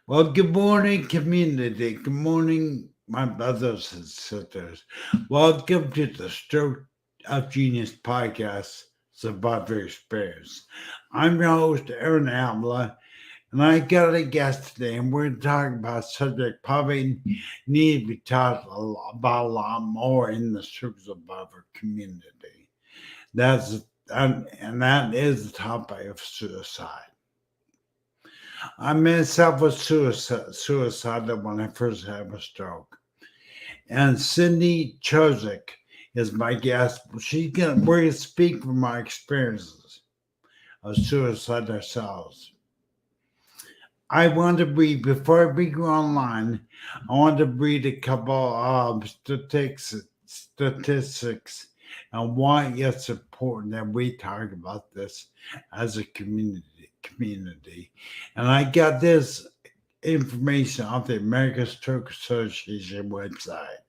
Well, good morning, community. Good morning, my brothers and sisters. Welcome to the Stroke of Genius podcast, Survivor Experience. I'm your host, Aaron Amla, and I got a guest today, and we're going to talk about a subject probably need to be talked about a lot more in the Stroke Survivor community. That's and that is the topic of suicide. I myself was suicidal when I first had a stroke. And Cindy CHO-SICK is my guest. We're gonna speak from our experiences of suicide ourselves. I want to read before we go online. I want to read a couple of statistics and why it's important that we talk about this as a community. And I got this information off the American Stroke Association website.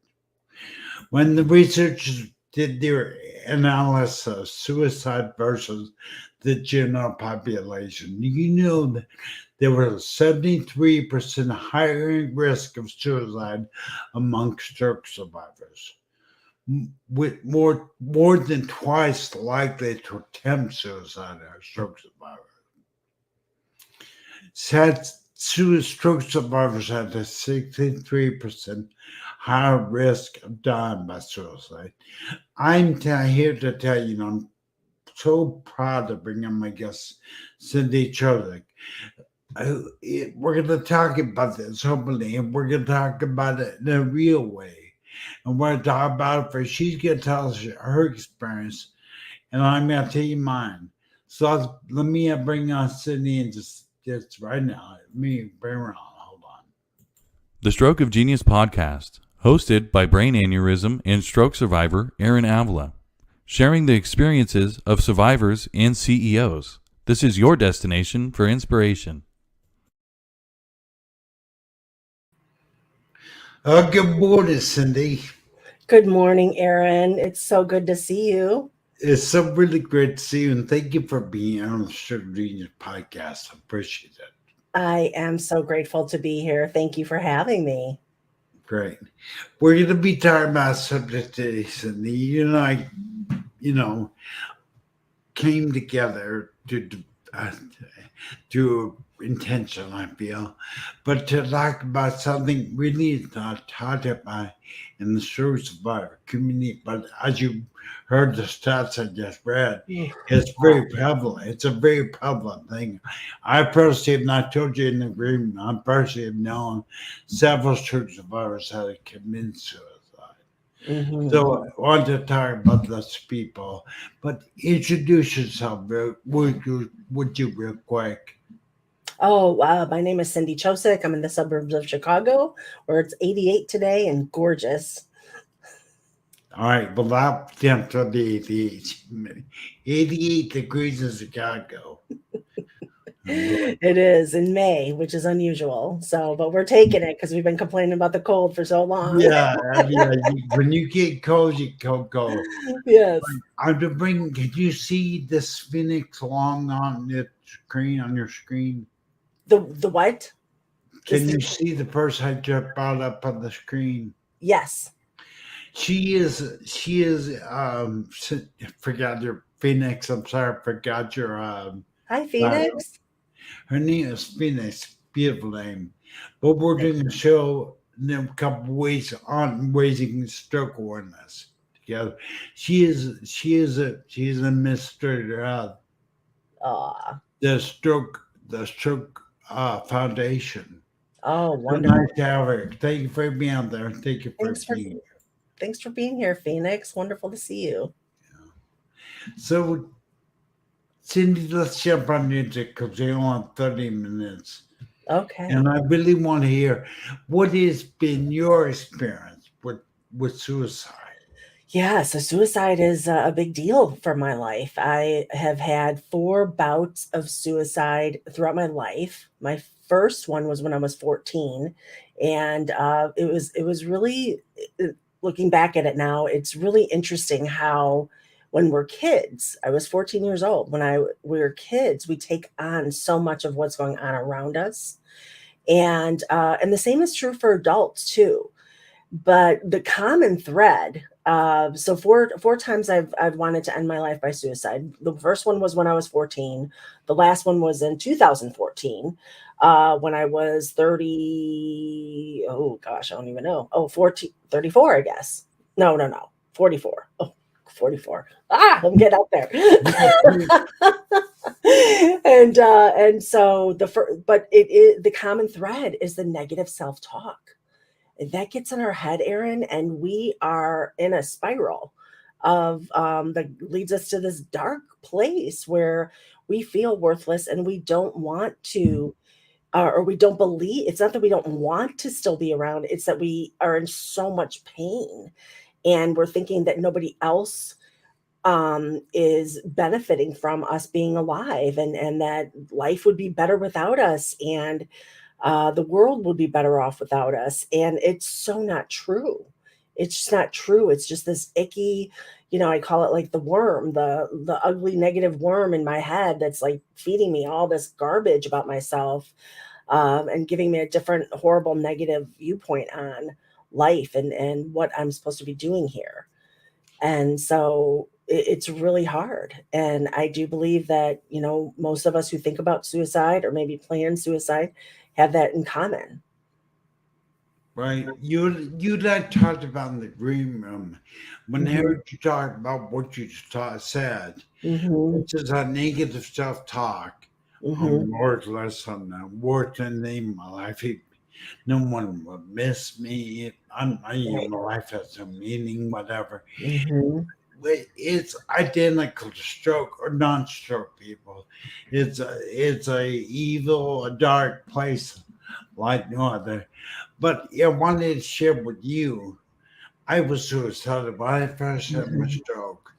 When the researchers did their analysis of suicide versus the general population, you know that there was a 73% higher risk of suicide among stroke survivors, with more than twice likely to attempt suicide are stroke survivors. Sad stroke survivors had a 63% higher risk of dying by suicide. Here to tell you, I'm so proud to bring on my guest, Cindy CHO-SICK. We're going to talk about this openly, and we're going to talk about it in a real way. And we're going to talk about it for she's going to tell us her experience, and I'm going to tell you mine. So let me bring on Cindy and just right now. Let me bring her on. Hold on. The Stroke of Genius podcast, hosted by brain aneurysm and stroke survivor Aaron Avila, sharing the experiences of survivors and CEOs. This is your destination for inspiration. Good morning, Cindy. Good morning, Aaron. It's so good to see you. It's so really great to see you, and thank you for being on the Stroke of Genius podcast. I appreciate it. I am so grateful to be here. Thank you for having me. Great. We're going to be talking about subject today, Cindy. You and I, came together to intention, I feel, but to talk about something really not talked about in the stroke survivor community. But as you heard the stats I just read, it's very prevalent. It's a very prevalent thing. I personally have not told you in the agreement. I personally have known several stroke survivors how to commit suicide. Mm-hmm. So I want to talk about those people, but introduce yourself, would you real quick? Oh, wow. My name is Cindy CHO-SICK. I'm in the suburbs of Chicago, where it's 88 today and gorgeous. All right, well, that temps on the 88 degrees in Chicago. It is in May, which is unusual. So, but we're taking it because we've been complaining about the cold for so long. Yeah, when you get cold, you cold. Yes. I'm to bring. Can you see this Phoenix long on the screen on your screen? The what? Can you see the person I just brought up on the screen? Yes. She is forgot your Phoenix. I'm sorry, forgot your Hi, Phoenix. her name is Phoenix, beautiful name. But we're doing a show in a couple weeks on raising stroke awareness together. She is a administrator of the stroke foundation. Oh, So wonderful. nice to have her. Thank you for being out there. Thank you for being. Thanks for being here, Phoenix. Wonderful to see you. So, Cindy, let's jump on into it because we only have 30 minutes. Okay. And I really want to hear what has been your experience with suicide. Yeah, so suicide is a big deal for my life. I have had 4 bouts of suicide throughout my life. My first one was when I was 14, and it was really looking back at it now. It's really interesting how when we're kids, I was 14 years old. We were kids, we take on so much of what's going on around us. And the same is true for adults too. But the common thread, so four times I've wanted to end my life by suicide. The first one was when I was 14. The last one was in 2014, when I was 30. Oh gosh, I don't even know. Oh, 34, I guess. No, 44. Oh, 44. I'm getting up there. And so but the common thread is the negative self-talk that gets in our head, Aaron, and we are in a spiral of that leads us to this dark place where we feel worthless and we don't want to, or we don't believe. It's not that we don't want to still be around, it's that we are in so much pain and we're thinking that nobody else is benefiting from us being alive, and that life would be better without us, and the world would be better off without us. And it's so not true. It's just not true. It's just this icky, I call it like the worm, the ugly negative worm in my head that's like feeding me all this garbage about myself, and giving me a different horrible negative viewpoint on life and what I'm supposed to be doing here. And so it's really hard. And I do believe that, most of us who think about suicide or maybe plan suicide have that in common. Right. You like talked about in the green room when I Mhm, heard you talk about what you said, mhm, which is a negative self talk. mhm. I'm worthless. I'm not worth anything. My life, no one will miss me. Right. My life has no meaning, whatever. Mhm, It's identical to stroke or non-stroke people. It's a evil, a dark place like no other. But I wanted to share with you. I was suicidal when I first had my mhm, stroke,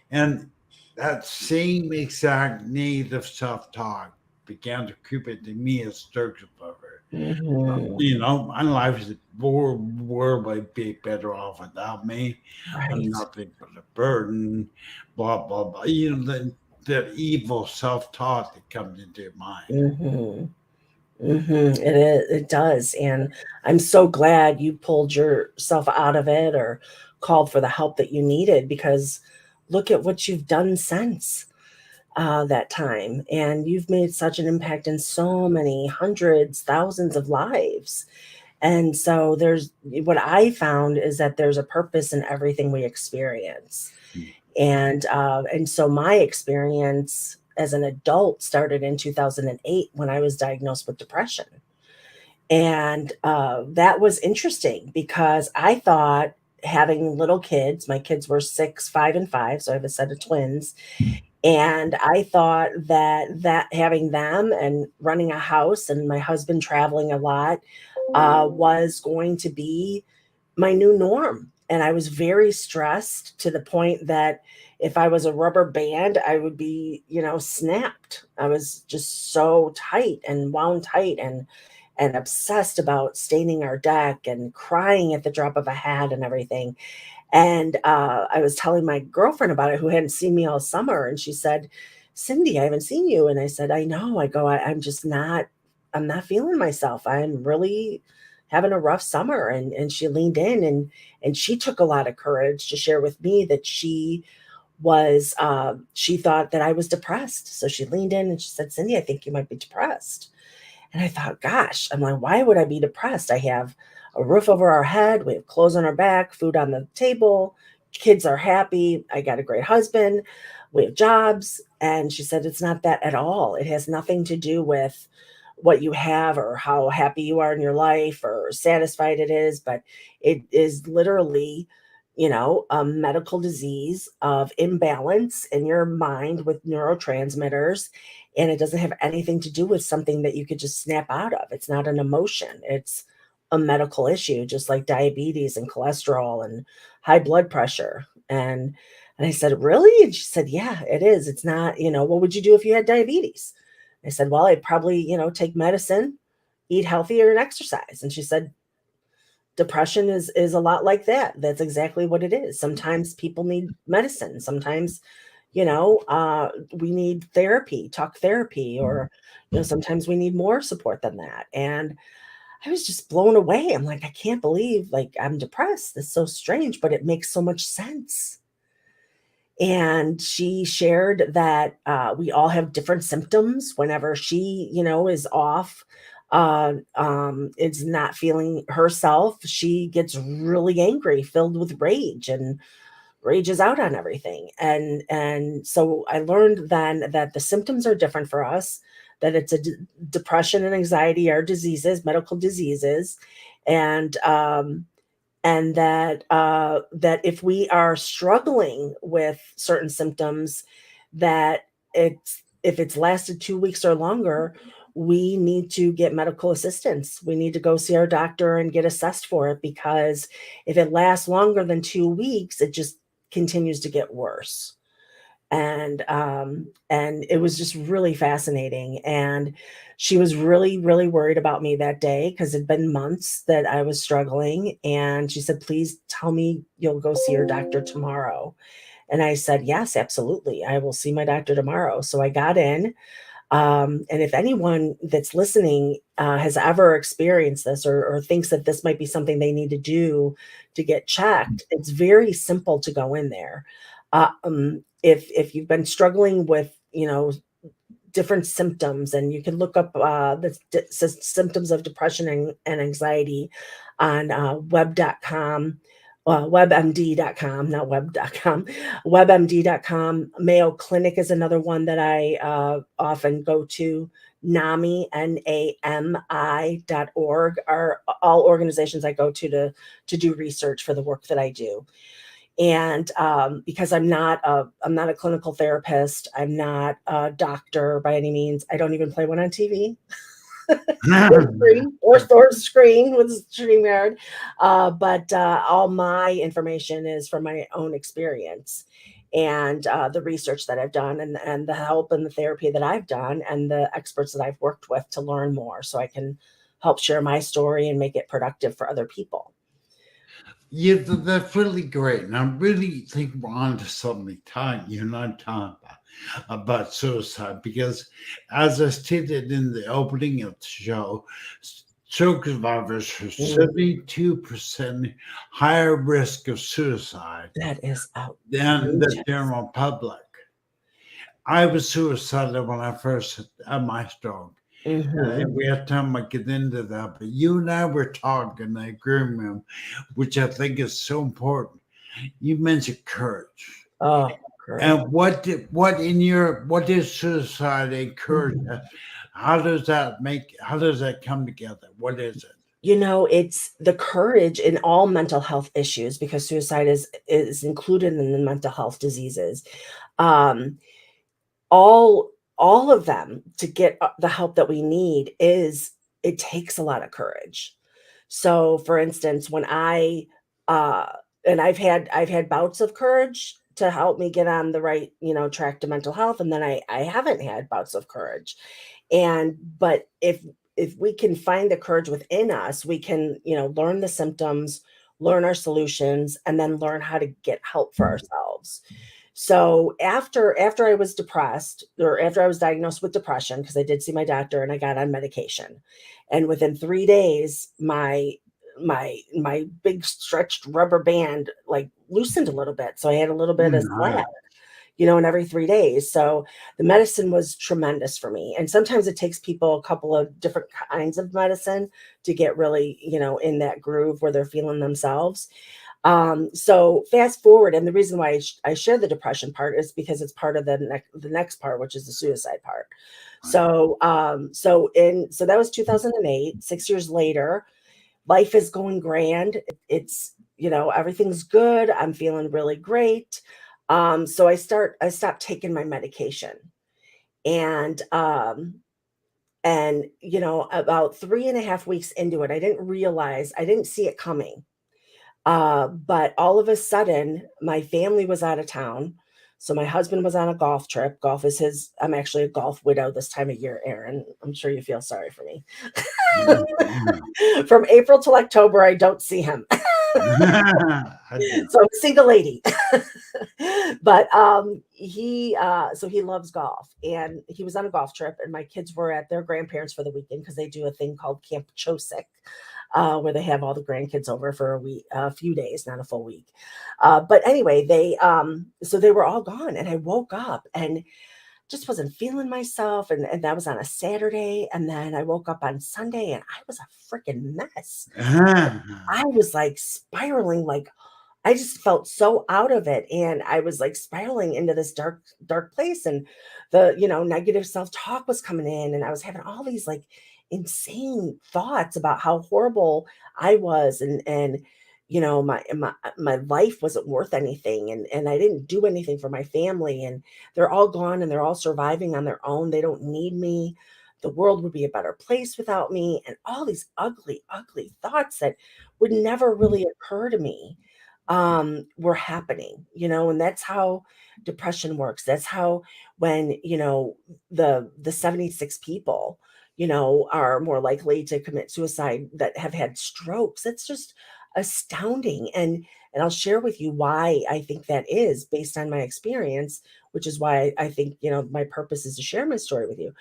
and that same exact negative self-talk began to creep into me as stroke recovery. mhm. My life is would be better off without me. I'm Right. nothing but a burden, blah, blah, blah. The evil self talk that comes into your mind. Mhm, mhm. It is. It does. And I'm so glad you pulled yourself out of it or called for the help that you needed, because look at what you've done since that time. And you've made such an impact in so many hundreds, thousands of lives. And so there's what I found is that there's a purpose in everything we experience. And so my experience as an adult started in 2008 when I was diagnosed with depression. And that was interesting because I thought, having little kids, my kids were 6, 5, and 5, so I have a set of twins, and I thought that having them and running a house and my husband traveling a lot was going to be my new norm. And I was very stressed to the point that if I was a rubber band, I would be, snapped. I was just so tight and wound tight and obsessed about staining our deck and crying at the drop of a hat and everything. And I was telling my girlfriend about it, who hadn't seen me all summer, and she said, "Cindy, I haven't seen you." And I said, "I know." I go, I'm just not, I'm not feeling myself. I'm really having a rough summer." And she leaned in, and she took a lot of courage to share with me that she thought that I was depressed. So she leaned in and she said, "Cindy, I think you might be depressed." And I thought, gosh, I'm like, why would I be depressed? I have a roof over our head. We have clothes on our back, food on the table. Kids are happy. I got a great husband. We have jobs. And she said, it's not that at all. It has nothing to do with what you have or how happy you are in your life or satisfied it is, but it is literally, a medical disease of imbalance in your mind with neurotransmitters. And it doesn't have anything to do with something that you could just snap out of. It's not an emotion. It's a medical issue, just like diabetes and cholesterol and high blood pressure. And I said, "Really?" And she said, "Yeah, it is. It's not, what would you do if you had diabetes?" I said, "Well, I'd probably, take medicine, eat healthier, and exercise." And she said, "Depression is a lot like that. That's exactly what it is. Sometimes people need medicine. Sometimes we need therapy, talk therapy, or, sometimes we need more support than that. And I was just blown away. I'm like, I can't believe like I'm depressed. It's so strange, but it makes so much sense. And she shared that we all have different symptoms. Whenever she, is off, is not feeling herself, she gets really angry, filled with rage, and rages out on everything. And so I learned then that the symptoms are different for us, that it's depression and anxiety are diseases, medical diseases, and that if we are struggling with certain symptoms, that if it's lasted 2 weeks or longer, we need to get medical assistance. We need to go see our doctor and get assessed for it, because if it lasts longer than 2 weeks, it just continues to get worse. And it was just really fascinating. And she was really, really worried about me that day, because it'd been months that I was struggling. And she said, please tell me you'll go see your doctor tomorrow. And I said, yes, absolutely. I will see my doctor tomorrow. So I got in. And if anyone that's listening has ever experienced this, or thinks that this might be something they need to do to get checked, it's very simple to go in there. If you've been struggling with, different symptoms, and you can look up the symptoms of depression and anxiety on web.com. WebMD.com, not web.com, WebMD.com. Mayo Clinic is another one that I often go to. NAMI, NAMI.org are all organizations I go to do research for the work that I do. And because I'm not a clinical therapist, I'm not a doctor by any means. I don't even play one on TV. or screen with StreamYard. But all my information is from my own experience, and the research that I've done, and the help and the therapy that I've done, and the experts that I've worked with to learn more, so I can help share my story and make it productive for other people. Yeah, that's really great. And I really think we're on to something you're not talking about suicide, because as I stated in the opening of the show, stroke survivors have 72% higher risk of suicide That is than the outrageous. general public. I was suicidal when I first had my stroke. Mhm. We have time to get into that, but you and I were talking in the green room, which I think is so important. You mentioned courage. Oh, great. And what is suicide and courage? How does that come together? What is it? It's the courage in all mental health issues, because suicide is included in the mental health diseases. Um, all of them, to get the help that we need, it takes a lot of courage. So for instance, when and I've had bouts of courage to help me get on the right, track to mental health, and then I haven't had bouts of courage. But if we can find the courage within us, we can, learn the symptoms, learn our solutions, and then learn how to get help for ourselves. So after I was depressed, or after I was diagnosed with depression, because I did see my doctor and I got on medication, and within 3 days, my big stretched rubber band like loosened a little bit. So I had a little bit of slack, in every 3 days. So the medicine was tremendous for me. And sometimes it takes people a couple of different kinds of medicine to get really, in that groove where they're feeling themselves. So fast forward, and the reason why I share the depression part is because it's part of the next part, which is the suicide part. So that was 2008. 6 years later, life is going grand. It's, everything's good. I'm feeling really great. So I stopped taking my medication, and about 3.5 weeks into it, I didn't see it coming. But all of a sudden, my family was out of town. So my husband was on a golf trip. I'm actually a golf widow this time of year, Aaron. I'm sure you feel sorry for me. From April till October, I don't see him. So I'm a single lady. But so he loves golf, and he was on a golf trip, and my kids were at their grandparents for the weekend because they do a thing called Camp CHO-SICK, where they have all the grandkids over for a few days, not a full week. But anyway, so they were all gone, and I woke up and just wasn't feeling myself, and that was on a Saturday, and then I woke up on Sunday, and I was a freaking mess. I was like spiraling, like I just felt so out of it, and I was like spiraling into this dark place, and the negative self-talk was coming in, and I was having all these like insane thoughts about how horrible I was, and my life wasn't worth anything, and I didn't do anything for my family, and they're all gone, and they're all surviving on their own. They don't need me. The world would be a better place without me, and all these ugly thoughts that would never really occur to me were happening, and that's how depression works. That's how when, the 76 people, are more likely to commit suicide that have had strokes. That's just astounding. And I'll share with you why I think that is based on my experience, which is why I think, my purpose is to share my story with you.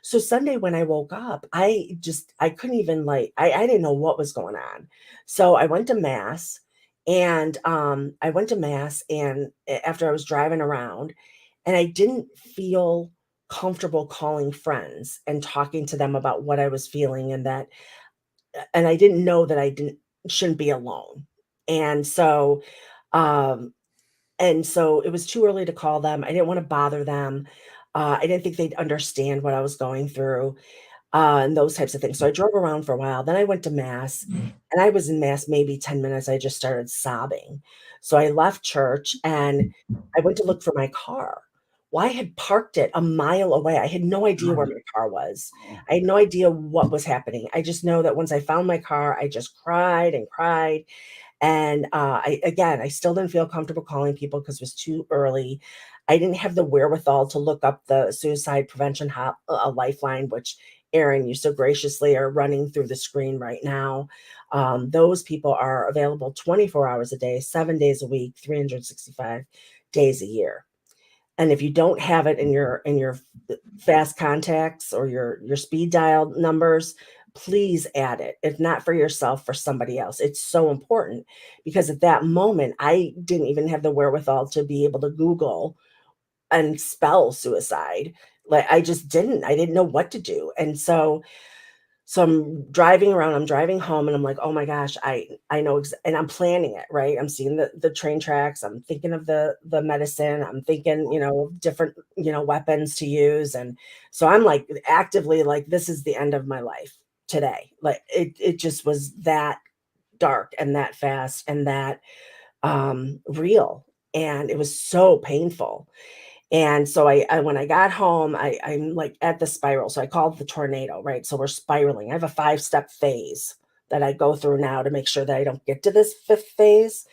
So Sunday when I woke up, I couldn't even I didn't know what was going on. So I went to mass, and after I was driving around, and I didn't feel comfortable calling friends and talking to them about what I was feeling, and I didn't know that I didn't shouldn't be alone. And so um it was too early to call them. I didn't want to bother them. I didn't think they'd understand what I was going through, and those types of things. So I drove around for a while. Then I went to mass, and I was in mass maybe 10 minutes. I just started sobbing. So I left church, and I went to look for my car. Well, I had parked it a mile away. I had no idea where my car was. I had no idea what was happening. I just know that once I found my car, I just cried and cried. And I still didn't feel comfortable calling people because it was too early. I didn't have the wherewithal to look up the suicide prevention lifeline, which Aaron, you so graciously are running through the screen right now. Those people are available 24 hours a day, 7 days a week, 365 days a year. And if you don't have it in your fast contacts or your speed dial numbers, please add it. If not for yourself, for somebody else. It's so important, because at that moment, I didn't even have the wherewithal to be able to Google and spell suicide. Like I just didn't. I didn't know what to do. And so I'm driving around, I'm driving home, and I'm like, oh my gosh, I know, and I'm planning it, right? I'm seeing the train tracks. I'm thinking of the medicine. I'm thinking, of different, weapons to use. And so I'm like actively like, this is the end of my life today. Like it just was that dark and that fast and that real. And it was so painful. And so when I got home, I'm like at the spiral. So I called the tornado, right? So we're spiraling. I have a 5-step phase that I go through now to make sure that I don't get to this 5th phase.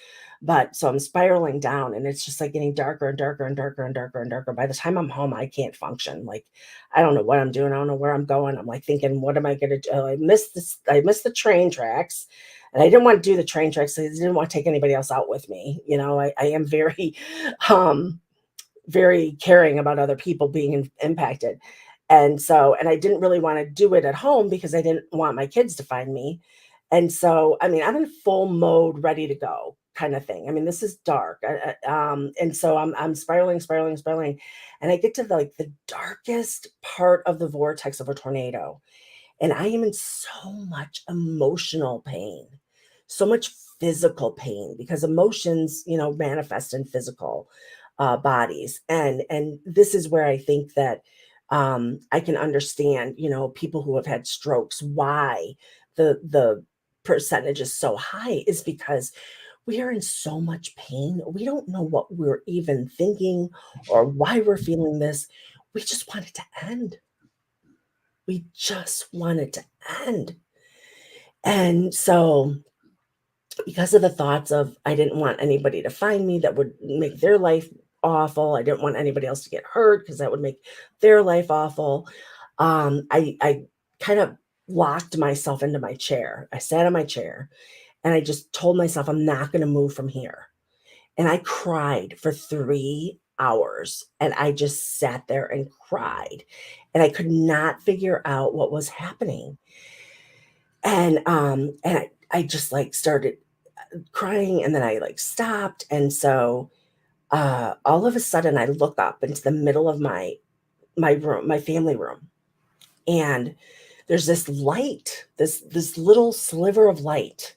But so I'm spiraling down, and it's just like getting darker and darker and darker and darker and darker. By the time I'm home, I can't function. Like, I don't know what I'm doing. I don't know where I'm going. I'm like thinking, what am I going to do? I missed this. I missed the train tracks. And I didn't want to do the train tracks. I didn't want to take anybody else out with me. I am very, very caring about other people being impacted. And I didn't really want to do it at home because I didn't want my kids to find me. And so, I mean, I'm in full mode, ready to go kind of thing. I mean, this is dark. And so I'm spiraling. And I get to the darkest part of the vortex of a tornado. And I am in so much emotional pain, so much physical pain, because emotions, manifest in physical bodies. And this is where I think that I can understand, people who have had strokes, why the percentage is so high is because we are in so much pain. We don't know what we're even thinking or why we're feeling this. We just want it to end. We just want it to end. And so, because of the thoughts of I didn't want anybody to find me that would make their life awful. I didn't want anybody else to get hurt because that would make their life awful. I kind of locked myself into my chair. I sat in my chair, and I just told myself I'm not going to move from here. And I cried for 3 hours, and I just sat there and cried, and I could not figure out what was happening. And I just like started crying, and then I like stopped. And so all of a sudden I look up into the middle of my room, my family room, and there's this light, this little sliver of light,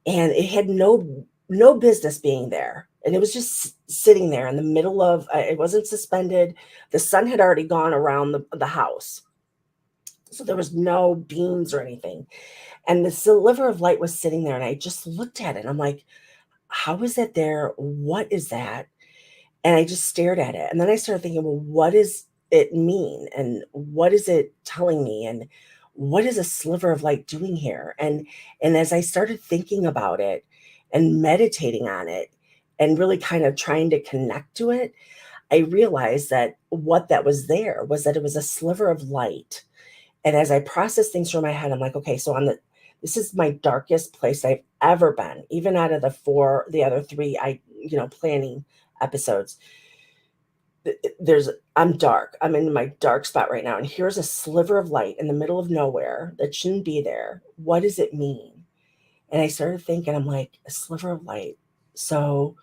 and it had no business being there, and it was just sitting there in the middle of it wasn't suspended. The sun had already gone around the house, so there was no beams or anything, and the sliver of light was sitting there, and I just looked at it, and I'm like, how is it there? What is that? And I just stared at it. And then I started thinking, well, what does it mean? And what is it telling me? And what is a sliver of light doing here? And as I started thinking about it and meditating on it and really kind of trying to connect to it, I realized that what that was there was that it was a sliver of light. And as I processed things through my head, I'm like, okay, so this is my darkest place I've ever been, even out of the other three planning episodes. I'm dark. I'm in my dark spot right now. And here's a sliver of light in the middle of nowhere that shouldn't be there. What does it mean? And I started thinking, I'm like, a sliver of light. So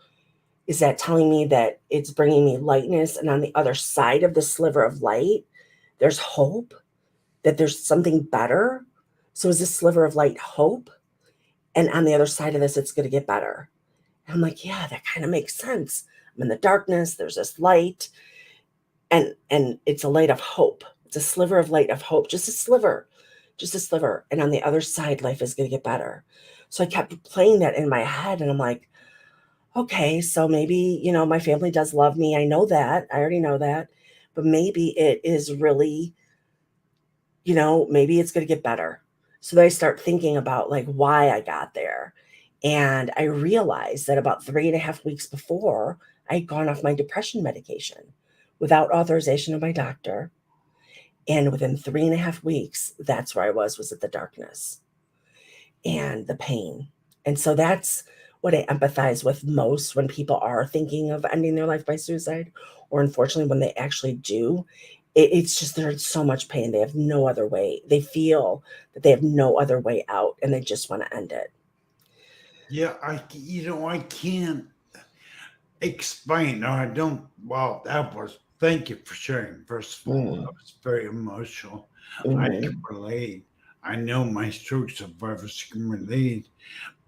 is that telling me that it's bringing me lightness? And on the other side of the sliver of light, there's hope, that there's something better. So is this sliver of light hope? And on the other side of this, it's going to get better. And I'm like, yeah, that kind of makes sense. I'm in the darkness. There's this light, and it's a light of hope. It's a sliver of light of hope, just a sliver. And on the other side, life is going to get better. So I kept playing that in my head, and I'm like, okay, so maybe, my family does love me. I know that. I already know that. But maybe it is really, maybe it's going to get better. So then I start thinking about like why I got there. And I realized that about 3.5 weeks before, I'd gone off my depression medication without authorization of my doctor. And within 3.5 weeks, that's where I was at the darkness and the pain. And so that's what I empathize with most when people are thinking of ending their life by suicide, or unfortunately, when they actually do. It's just they're in so much pain. They have no other way. They feel that they have no other way out, and they just want to end it. Yeah, I can't explain. No, I don't. Well, thank you for sharing. First of all, that was very emotional. I can relate. I know my stroke survivors can relate.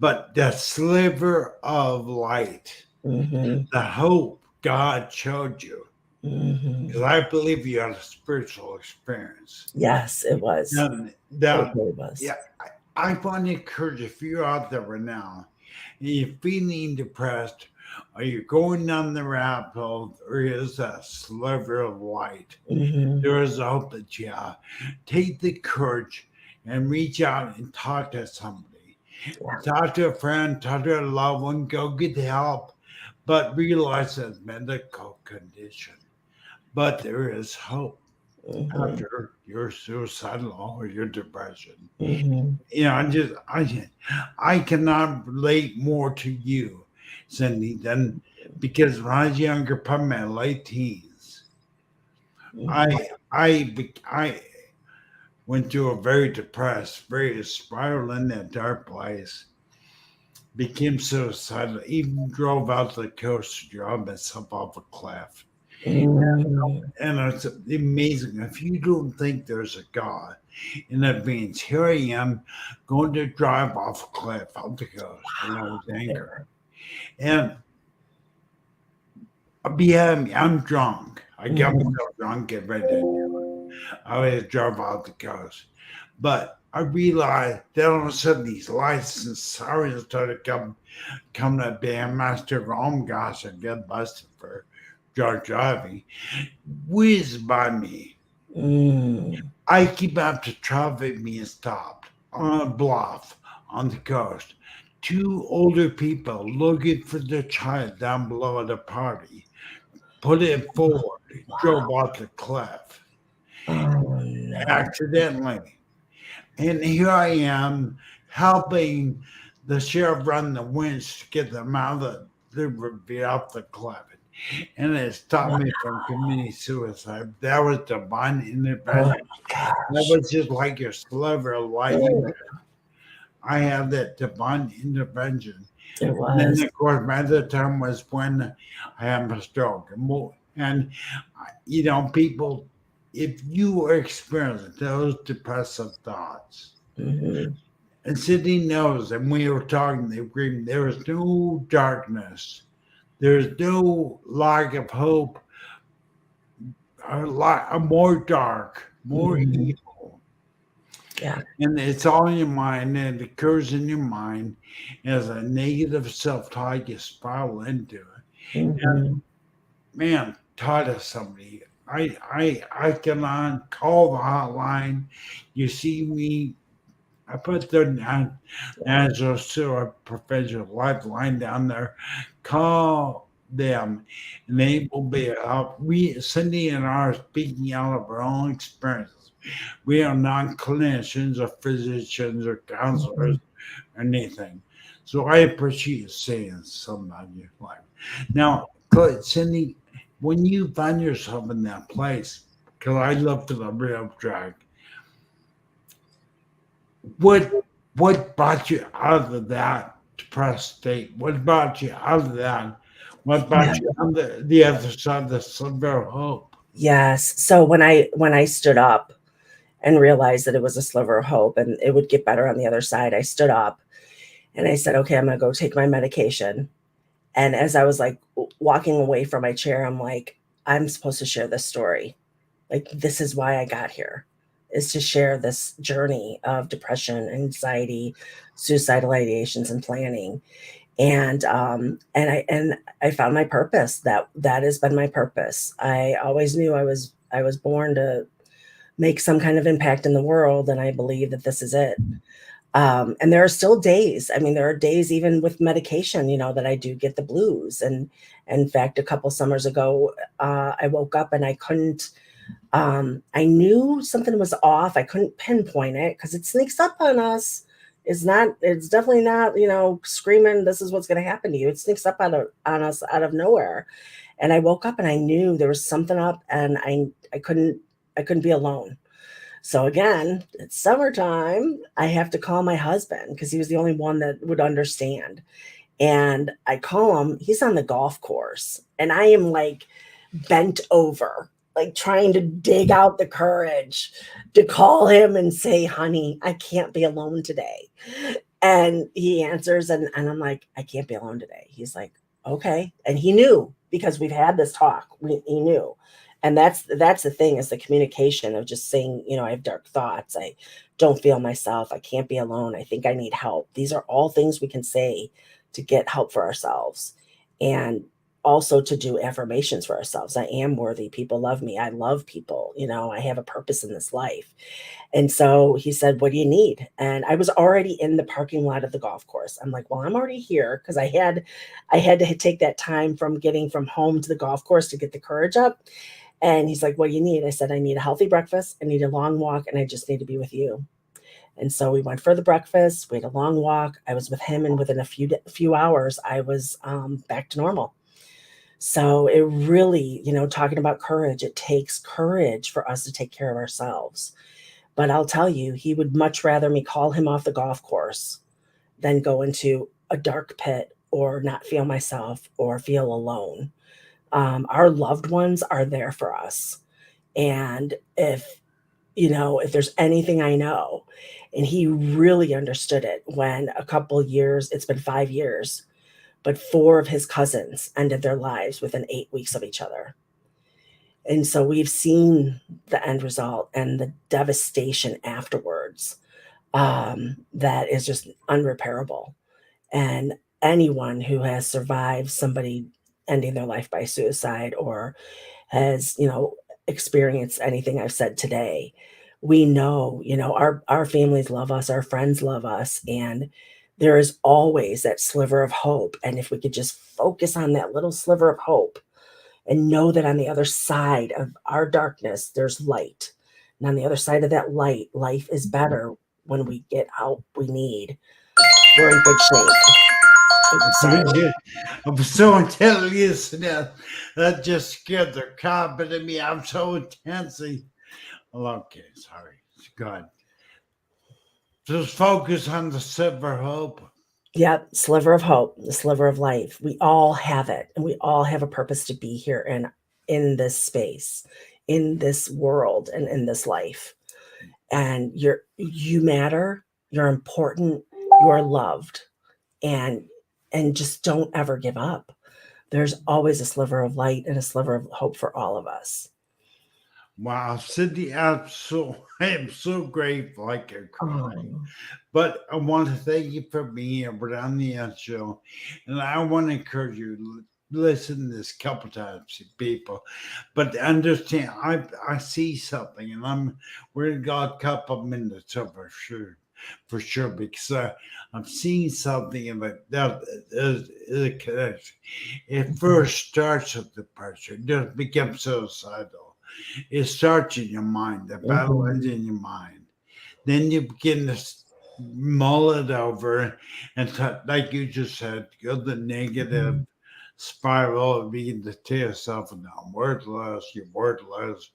But the sliver of light, the hope God showed you, because I believe you had a spiritual experience. Yes, it was. And It really was. yeah, I want to encourage if you're out there right now and you're feeling depressed, or you're going down the rabbit hole, there is a sliver of light. There is a hope that you have. Take the courage and reach out and talk to somebody. Yeah. Talk to a friend, talk to a loved one, go get help, but realize that medical condition. But there is hope after your suicidal or your depression. I cannot relate more to you, Cindy, than because when I was younger, probably my late teens, I went through a very depressed, very spiraling that dark place, became suicidal, even drove out to the coast to drive myself off a cliff. And it's amazing. If you don't think there's a God in advance, here I am going to drive off a cliff off the coast when I was angry. And behind me, I'm drunk. I got myself drunk, get ready to do it. I was drove off the coast. But I realized that all of a sudden these lights and sirens started coming to Bandmaster. Oh gosh, I got busted for drunk driving. Whizzed by me. I keep up to traffic being stopped on a bluff on the coast. Two older people looking for their child down below at a party put it forward, drove off the cliff accidentally. And here I am helping the sheriff run the winch to get them out of the off the cliff. and it stopped me from committing suicide. That was divine Oh intervention. my That gosh. was just like your sliver of lightning. Mm, I had that divine intervention. it And then, was. of course, my other time was when I had my stroke. And you know, people, if you experience those depressive thoughts, Hmm. and Sydney knows, and we were talking, they agreed, there is no darkness, there's no lack of hope, a more dark, more Hmm. evil. Yeah. And it's all in your mind, and it occurs in your mind as a negative self talk you spiral into it. And Hmm. man, talk to somebody. I can call the hotline. You see me. I put the National Sewer Professional Lifeline down there. Call them, and they will be up. We, Cindy and I, are speaking out of our own experiences. We are not clinicians or physicians or Hmm. counselors or anything. So I appreciate you saying something about your life. Now, Cindy, when you find yourself in that place, because I love to the real track, what what brought you out of that depressed state? What brought you out of that? What Yeah. brought you on the other side of the sliver of hope? Yes. So when I stood up and realized that it was a sliver of hope and it would get better on the other side, I stood up and I said, okay, I'm going to go take my medication. And as I was like walking away from my chair, I'm like, I'm supposed to share this story. Like, this is why I got here, is to share this journey of depression, anxiety, suicidal ideations, and planning. And I found my purpose. That has been my purpose. I always knew I was born to make some kind of impact in the world, and I believe that this is it. And there are still days. I mean, there are days even with medication, that I do get the blues. And in fact, a couple summers ago, I woke up and I couldn't. I knew something was off. I couldn't pinpoint it because it sneaks up on us. It's not. It's definitely not. Screaming, "This is what's going to happen to you." It sneaks up on us out of nowhere. And I woke up and I knew there was something up, and I couldn't be alone. So again, it's summertime. I have to call my husband because he was the only one that would understand. And I call him. He's on the golf course, and I am like bent over, like trying to dig out the courage to call him and say, "Honey, I can't be alone today." And he answers, and I'm like, "I can't be alone today." He's like, "Okay." And he knew because we've had this talk. He knew. And that's the thing, is the communication of just saying, I have dark thoughts. I don't feel myself. I can't be alone. I think I need help. These are all things we can say to get help for ourselves. And also to do affirmations for ourselves. I am worthy. People love me. I love people. I have a purpose in this life. And so he said, "What do you need?" And I was already in the parking lot of the golf course. I'm like, "Well, I'm already here," because I had to take that time from getting from home to the golf course to get the courage up. And he's like, "What do you need?" I said, "I need a healthy breakfast. I need a long walk, and I just need to be with you." And so we went for the breakfast. We had a long walk. I was with him, and within a few hours, I was back to normal. So it really, talking about courage, it takes courage for us to take care of ourselves. But I'll tell you, he would much rather me call him off the golf course than go into a dark pit or not feel myself or feel alone. Our loved ones are there for us. And if there's anything I know, and he really understood it when a couple years, it's been 5 years, but four of his cousins ended their lives within 8 weeks of each other. And so we've seen the end result and the devastation afterwards, that is just unrepairable. And anyone who has survived somebody ending their life by suicide or has, experienced anything I've said today, we know, our families love us, our friends love us, and there is always that sliver of hope. And if we could just focus on that little sliver of hope and know that on the other side of our darkness, there's light. And on the other side of that light, life is better when we get out we need. we're in good shape. Very good. I'm so intelligent now. That just scared the crap out of me. I'm so intensely. Okay, sorry. God. Just focus on the silver hope. Yep, sliver of hope, the sliver of life. We all have it, and we all have a purpose to be here and in this space, in this world, and in this life. And you matter, you're important, you're loved, and just don't ever give up. There's always a sliver of light and a sliver of hope for all of us. Wow, Cindy, I am so grateful I can cry. Oh, But I want to thank you for being here on the show. And I want to encourage you to listen to this couple times, people. But understand, I see something, and we're gonna go a couple minutes over for sure, because I'm seeing something in that is a connection. It first starts with the pressure, it just becomes suicidal. It starts in your mind. The battle is in your mind. Then you begin to mull it over and like you just said, go the negative spiral and begin to tell yourself, no, I'm worthless, you're worthless,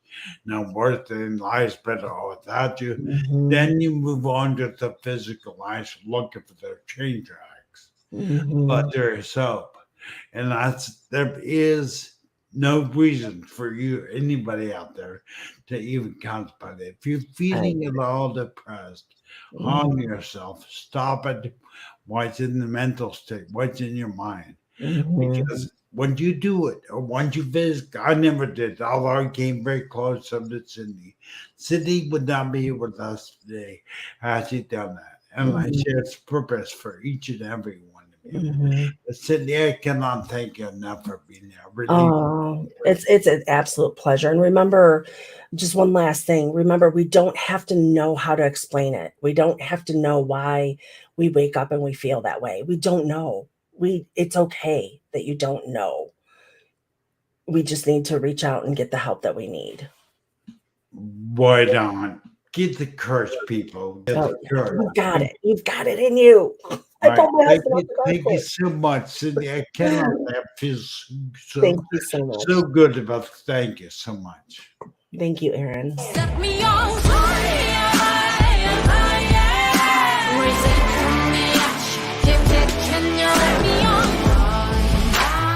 no worth in life's better off without you. Then you move on to the physical life looking for their train tracks. But there is hope. And there is no reason for you, anybody out there, to even contemplate it. If you're feeling at all depressed, harm yourself, stop it. What's in the mental state? What's in your mind? Because when you do it, or once you visit, I never did, although I came very close to Sydney. Sydney would not be here with us today had she done that. And I share its purpose for each and every one. Sydney, I cannot thank you enough for being there. Really. Oh, it's an absolute pleasure. And remember, just one last thing. Remember, we don't have to know how to explain it. We don't have to know why we wake up and we feel that way. We don't know. It's okay that you don't know. We just need to reach out and get the help that we need. Right on. Get the courage, people. Get the courage. You've got it. You've got it in you. Right. Thank you so much, Cindy. I cannot feel thank you so much. So good about. Thank you so much. Thank you, Aaron. Set me on fire, fire, fire.